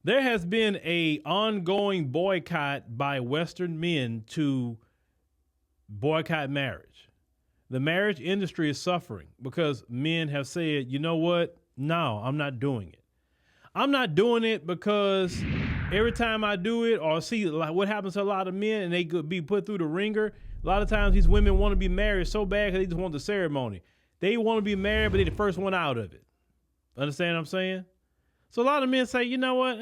There has been a ongoing boycott by Western men to boycott marriage. The marriage industry is suffering because men have said, you know what? No, I'm not doing it. I'm not doing it because every time I do it or see like what happens to a lot of men and they could be put through the ringer, a lot of times these women want to be married so bad because they just want the ceremony. They want to be married, but they're the first one out of it. Understand what I'm saying? So a lot of men say, you know what?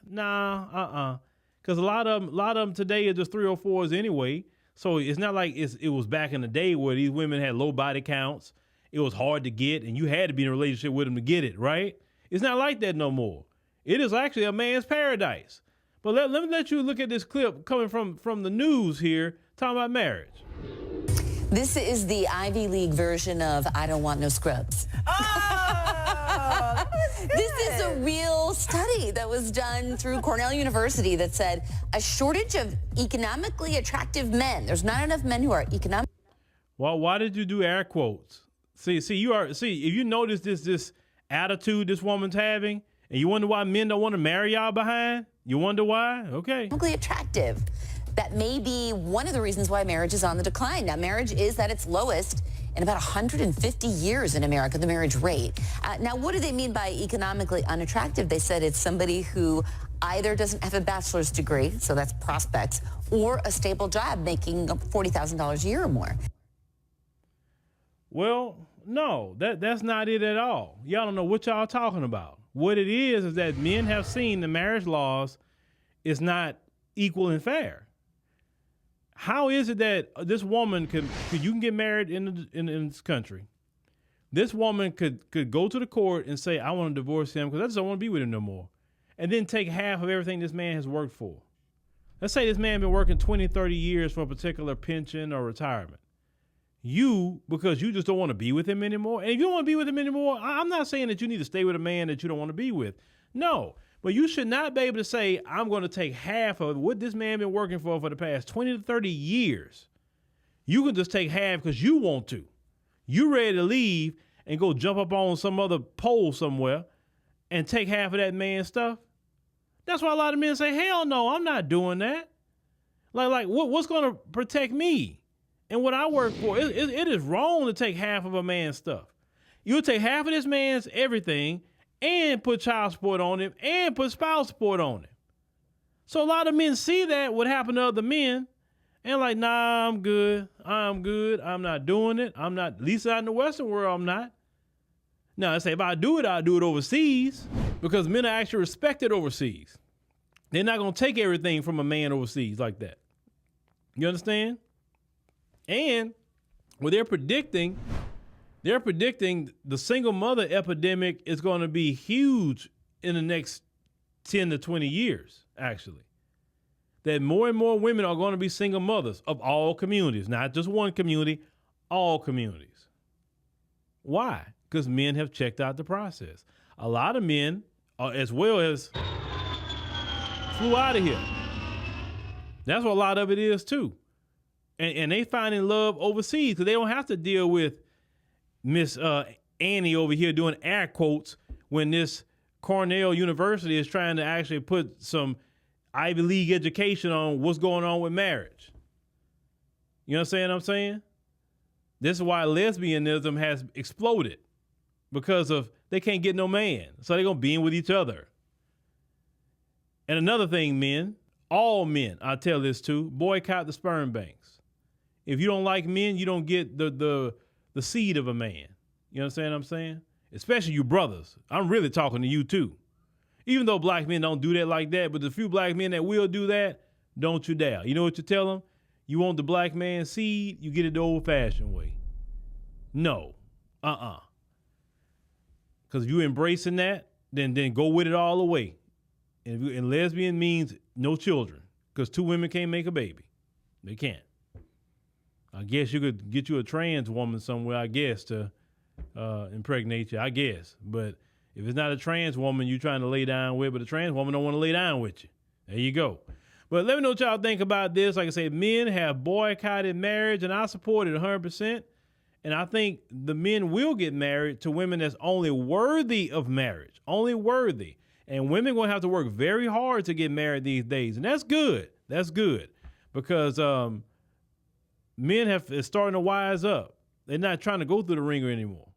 Nah. Because a lot of them today are just 304s anyway. So it's not like it was back in the day where these women had low body counts. It was hard to get, and you had to be in a relationship with them to get it, right? It's not like that no more. It is actually a man's paradise. But let me let you look at this clip coming from the news here, talking about marriage. This is the Ivy League version of I Don't Want No Scrubs. Oh, this is a real study that was done through Cornell University that said a shortage of economically attractive men. There's not enough men who are economic. Well, why did you do air quotes? See, if you notice this attitude this woman's having, and you wonder why men don't want to marry y'all behind, you wonder why? Okay. Economically attractive. That may be one of the reasons why marriage is on the decline. Now, marriage is at its lowest in about 150 years in America, the marriage rate. Now, what do they mean by economically unattractive? They said it's somebody who either doesn't have a bachelor's degree, so that's prospects, or a stable job making $40,000 a year or more. Well, no, that's not it at all. Y'all don't know what y'all talking about. What it is that men have seen the marriage laws is not equal and fair. How is it that this woman you can get married in this country? This woman could go to the court and say, I want to divorce him because I just don't want to be with him no more. And then take half of everything this man has worked for. Let's say this man been working 20, 30 years for a particular pension or retirement. Because you just don't want to be with him anymore. And if you don't want to be with him anymore, I'm not saying that you need to stay with a man that you don't want to be with. No. But you should not be able to say, I'm going to take half of what this man been working for the past 20 to 30 years. You can just take half because you want to. You ready to leave and go jump up on some other pole somewhere and take half of that man's stuff. That's why a lot of men say, hell no, I'm not doing that. Like what's going to protect me and what I work for? It is wrong to take half of a man's stuff. You'll take half of this man's everything and put child support on him, and put spouse support on him. So a lot of men see that, what happened to other men, and like, nah, I'm good. I'm not doing it. I'm not, at least out in the Western world, I'm not. Now, I say, if I do it, I'll do it overseas, because men are actually respected overseas. They're not going to take everything from a man overseas like that. You understand? And what they're predicting the single mother epidemic is going to be huge in the next 10 to 20 years, actually. That more and more women are going to be single mothers of all communities, not just one community, all communities. Why? Because men have checked out the process. A lot of men, as well as flew out of here. That's what a lot of it is, too. And they finding love overseas because they don't have to deal with Miss Annie over here doing air quotes when this Cornell University is trying to actually put some Ivy League education on what's going on with marriage. You understand what I'm saying? This is why lesbianism has exploded, because of they can't get no man. So they're going to be in with each other. And another thing, men, all men, I tell this to, boycott the sperm banks. If you don't like men, you don't get the seed of a man. You understand what I'm saying? Especially you brothers. I'm really talking to you too. Even though black men don't do that like that, but the few black men that will do that, don't you dare. You know what you tell them? You want the black man's seed, you get it the old-fashioned way. No. Because if you embracing that, then go with it all the way. And lesbian means no children, because two women can't make a baby. They can't. I guess you could get you a trans woman somewhere, I guess, to impregnate you, I guess. But if it's not a trans woman you're trying to lay down with, but a trans woman don't want to lay down with you. There you go. But let me know what y'all think about this. Like I said, men have boycotted marriage, and I support it 100%. And I think the men will get married to women that's only worthy of marriage, only worthy. And women going to have to work very hard to get married these days. And that's good. That's good. Because men is starting to wise up. They're not trying to go through the ringer anymore.